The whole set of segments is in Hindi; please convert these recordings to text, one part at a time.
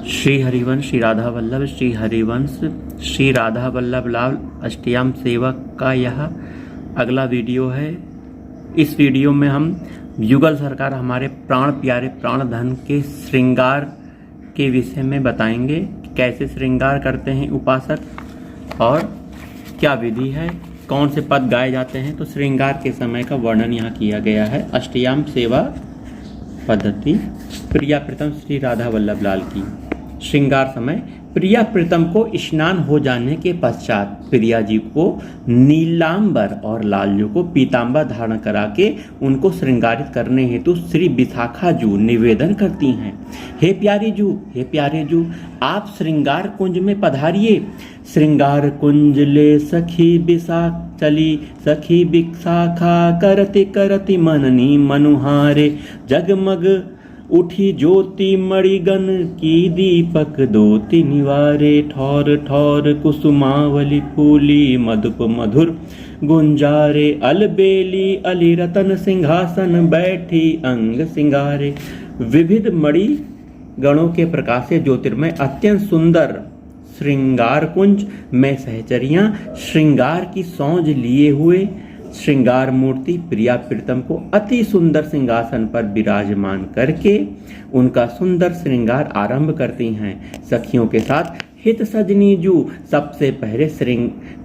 श्री हरिवंश श्री राधा वल्लभ श्री हरिवंश श्री राधा वल्लभ लाल अष्टयाम सेवक का यह अगला वीडियो है। इस वीडियो में हम युगल सरकार हमारे प्राण प्यारे प्राण धन के श्रृंगार के विषय में बताएंगे कि कैसे श्रृंगार करते हैं उपासक और क्या विधि है, कौन से पद गाए जाते हैं। तो श्रृंगार के समय का वर्णन यहाँ किया गया है। अष्टयाम सेवा पद्धति प्रिया प्रीतम श्री राधा वल्लभ लाल की। श्रृंगार समय प्रिया प्रीतम को स्नान हो जाने के पश्चात प्रिया जी को नीलांबर और लालजू को पीतांबर धारण करा के उनको श्रृंगारित करने हेतु श्री विशाखा जू निवेदन करती हैं। हे प्यारे जू आप श्रृंगार कुंज में पधारिए। श्रृंगार कुंज ले सखी विशाख चली सखी विशाखा करति करति मननी मनुहारे जगमग उठी ज्योति मणिगण की दीपक दोति निवारे ठौर ठौर कुसुमावली फूली मधुप मधुर गुंजारे अलबेली अली रतन सिंहासन बैठी अंग सिंगारे। विविध मणि गणों के प्रकाश से ज्योतिर्मय अत्यंत सुंदर श्रृंगार कुंज में सहचरियां श्रृंगार की सौंज लिए हुए श्रृंगार मूर्ति प्रिया प्रीतम को अति सुंदर सिंहासन पर विराजमान करके उनका सुंदर श्रृंगार आरंभ करती हैं। सखियों के साथ हित सजनी जू सबसे पहले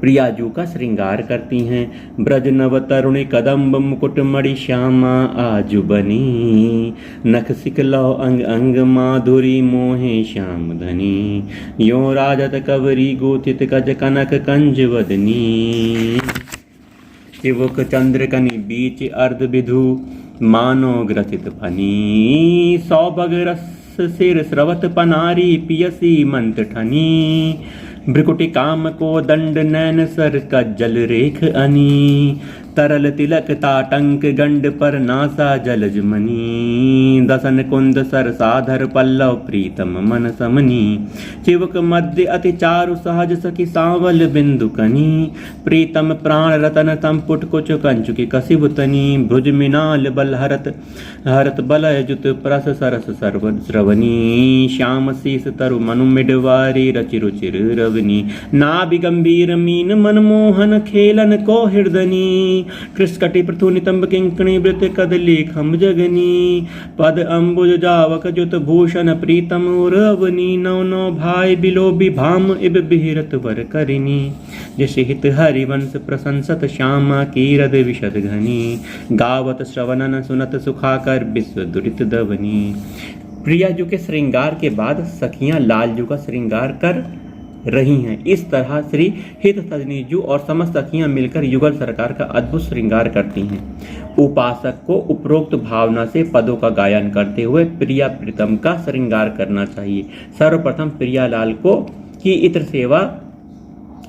प्रिया जू का श्रृंगार करती हैं। ब्रज नव तरुणी कदम्ब मुकुट मणि श्यामा आजू बनी नख सिकलौ अंग अंग माधुरी मोहे श्याम धनी यो राजत कवरी गोथित गज कनक कंज वदनी। शिवक चंद्र कनि बीच अर्ध विधु मानो ग्रथित फनी सौभग रस सिर स्रवत पनारी पियसी मंत ठनी भ्रिकुटी काम को दंड नैन सर का जल रेख अनी तरल तिलक ताटंक गंड पर नासा जलज मनी दसन कुंद सर साधर पल्लव प्रीतम मन समनी चिवक मध्य अति चारु सहज सखी सांवल बिंदु कनी प्रीतम प्राण रतन संपुट कुच कंचुकी कसिब तनी भुज मिनाल बल हरत बलय जुत प्रस सरस सर्व श्रवणी श्याम शीस तरु मनु मिडवारी रचि रुचिर रवनी नाभि गंभीर मीन मनमोहन खेलन को हृदनी कृष्कटि पृथु नितंब किंकणी वृत कदली खम जगनी पद अंबुज जावक जुत भूषण प्रीतम रवनी नौ नौ भाई बिलोबी भाम इब बिहरत वर करिनी जैसे हित हरिवंश प्रशंसत श्यामा कीरद विशद घनी गावत श्रवणन सुनत सुखाकर विश्व दुरित दवनी। प्रिया जू के श्रृंगार के बाद सखियां लालजू का श्रृंगार कर रही हैं। इस तरह श्री हित सजनी जू और समस्त सखियां मिलकर युगल सरकार का अद्भुत श्रृंगार करती हैं। उपासक को उपरोक्त भावना से पदों का गायन करते हुए प्रिया प्रीतम का श्रृंगार करना चाहिए। सर्वप्रथम प्रिया लाल को की इत्र सेवा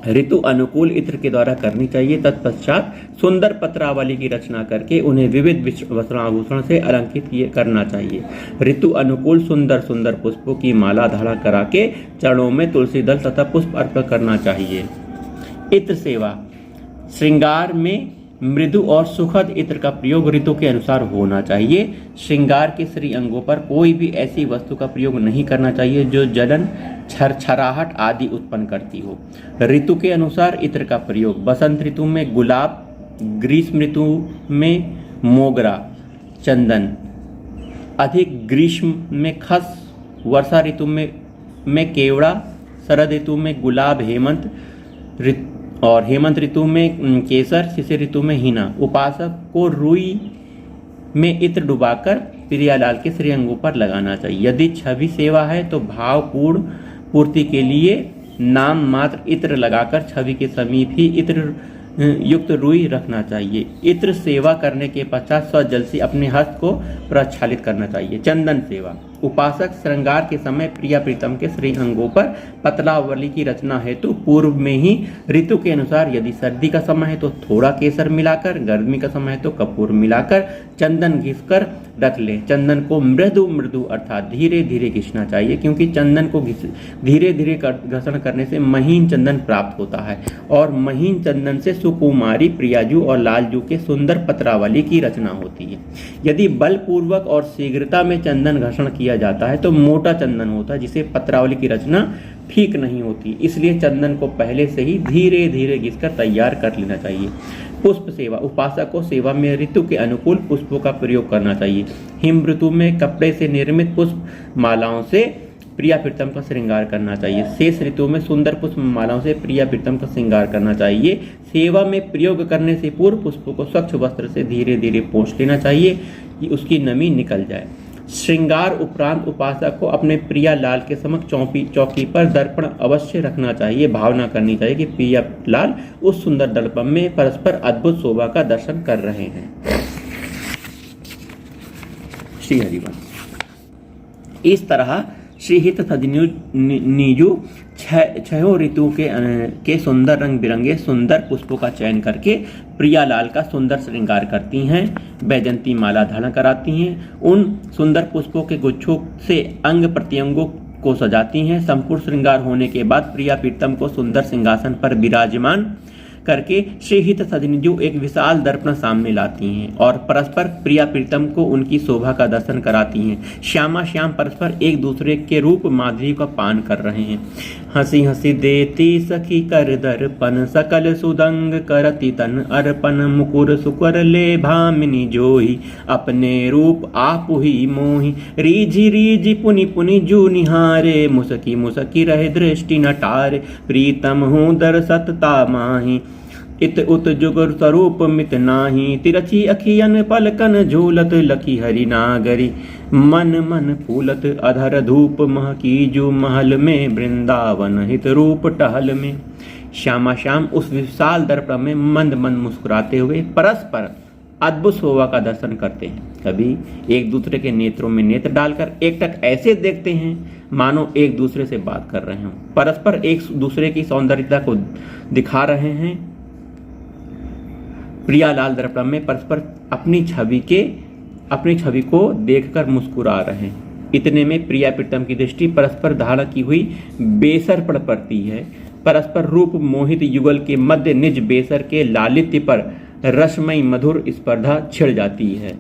ऋतु अनुकूल इत्र के द्वारा करनी चाहिए। तत्पश्चात सुंदर पत्रावली की रचना करके उन्हें विविध वस्त्राभूषण से अलंकृत करना चाहिए। ऋतु अनुकूल सुंदर सुंदर पुष्पों की माला धारण करा के चरणों में तुलसी दल तथा पुष्प अर्पण करना चाहिए। इत्र सेवा श्रृंगार में मृदु और सुखद इत्र का प्रयोग ऋतु के अनुसार होना चाहिए। श्रृंगार के श्री अंगों पर कोई भी ऐसी वस्तु का प्रयोग नहीं करना चाहिए जो जलन छरछराहट आदि उत्पन्न करती हो। ऋतु के अनुसार इत्र का प्रयोग बसंत ऋतु में गुलाब, ग्रीष्म ऋतु में मोगरा चंदन, अधिक ग्रीष्म में खस, वर्षा ऋतु में केवड़ा, शरद ऋतु में गुलाब, हेमंत ऋतु में केसर, शिशिर ऋतु में हीना। उपासक को रुई में इत्र डुबाकर प्रियालाल के श्री अंगों पर लगाना चाहिए। यदि छवि सेवा है तो भावपूर्ण पूर्ति के लिए नाम मात्र इत्र लगाकर छवि के समीप ही इत्र युक्त रुई रखना चाहिए। इत्र सेवा करने के पश्चात स्वजल से अपने हस्त को प्रक्षालित करना चाहिए। चंदन सेवा उपासक श्रृंगार के समय प्रिया प्रीतम के श्री अंगों पर पतलावली की रचना हेतु पूर्व में ही ऋतु के अनुसार यदि सर्दी का समय है तो थोड़ा केसर मिलाकर, गर्मी का समय है तो कपूर मिलाकर चंदन घिसकर रख ले। चंदन को मृदु मृदु अर्थात धीरे धीरे घिसना चाहिए, क्योंकि चंदन को धीरे धीरे घर्षण करने से महीन चंदन प्राप्त होता है और महीन चंदन से सुकुमारी प्रियाजू और लालजू के सुंदर पत्रावली की रचना होती है। यदि बलपूर्वक और शीघ्रता में चंदन घर्षण किया किया जाता है तो मोटा चंदन होता है, जिसे पत्रावली की रचना ठीक नहीं होती। इसलिए चंदन को पहले से ही धीरे धीरे घिसकर तैयार कर लेना चाहिए। पुष्प सेवा, उपासक को सेवा में ऋतु के अनुकूल पुष्पों का प्रयोग करना चाहिए। हिम ऋतु में कपड़े से निर्मित पुष्प मालाओं से प्रिया प्रीतम का श्रृंगार करना चाहिए। शेष ऋतु में सुंदर पुष्प मालाओं से प्रिया प्रीतम का श्रृंगार करना चाहिए। सेवा में प्रयोग करने से पूर्व पुष्पों को स्वच्छ वस्त्र से धीरे धीरे पोंछ लेना चाहिए कि उसकी नमी निकल जाए। श्रृंगार उपरांत उपासक को अपने प्रिया लाल के समक्ष चौकी पर दर्पण अवश्य रखना चाहिए। भावना करनी चाहिए कि प्रिया लाल उस सुंदर दर्पण में परस्पर अद्भुत शोभा का दर्शन कर रहे हैं। श्री हरिवंश। इस तरह श्रीहित सजनीजु छयों ऋतु के सुंदर रंग बिरंगे सुंदर पुष्पों का चयन करके प्रियालाल का सुंदर श्रृंगार करती हैं। बैजंती माला धारण कराती हैं। उन सुंदर पुष्पों के गुच्छों से अंग प्रत्यंगों को सजाती हैं। संपूर्ण श्रृंगार होने के बाद प्रिया प्रीतम को सुंदर सिंहासन पर विराजमान करके श्रीहित सजनीजु एक विशाल दर्पण सामने लाती हैं और परस्पर प्रिया प्रीतम को उनकी शोभा का दर्शन कराती हैं। श्यामा श्याम परस्पर एक दूसरे के रूप माधुरी का पान कर रहे हैं। हंसी हंसी देती सखी कर दर्पण सकल सुदंग करती तन अर्पण मुकुर सुकर ले भामिनी जोही अपने रूप आप ही मोही रीझी रीझी पुनि पुनि जू निहारे मुसकी मुसकी रहे दृष्टि नटारे प्रीतम हूँ दरसतता माही इत उत जुगर स्वरूप मित नाही तिरछी अखियन पलकन झूलत लखी हरि नागरी मन मन फूलत अधर धूप महकी जो महल में वृंदावन हित रूप टहल में। श्यामा श्याम उस विशाल दर्पण में मंद मंद मुस्कुराते हुए परस्पर अद्भुत शोभा का दर्शन करते हैं। कभी एक दूसरे के नेत्रों में नेत्र डालकर एकटक ऐसे देखते हैं मानो एक दूसरे से बात कर रहे हों। परस्पर एक दूसरे की सौंदर्यता को दिखा रहे हैं। प्रियालाल दर्पण में परस्पर अपनी छवि को देखकर मुस्कुरा रहे हैं। इतने में प्रिया प्रीतम की दृष्टि परस्पर धारण की हुई बेसर पर पड़ती है। परस्पर रूप मोहित युगल के मध्य निज बेसर के लालित्य पर रसमयी मधुर स्पर्धा छिड़ जाती है।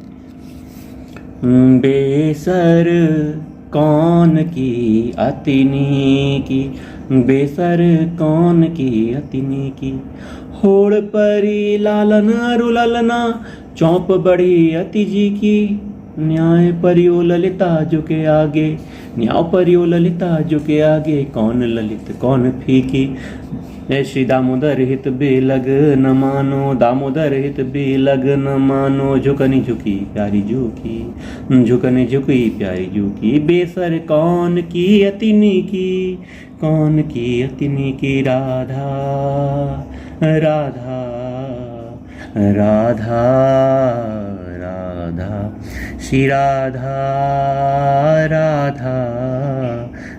बेसर कौन की अतिनी की बेसर कौन की अतिनी की होड़ परी लालन रुललना चौंप बड़ी अति जी की न्याय परियो ललिता जुके आगे न्याय परियो ललिता जुके आगे कौन ललित कौन फीकी। जय श्री दामोदर हित बेलग न मानो दामोदर हित बेलग न मानो झुकनी झुकी प्यारी झुकी झुकनी झुकी प्यारी झुकी बेसर कौन की अतिनी की कौन की अतिनी की राधा राधा राधा राधा श्री राधा राधा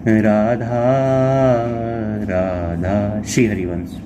राधा राधा। श्री हरिवंश।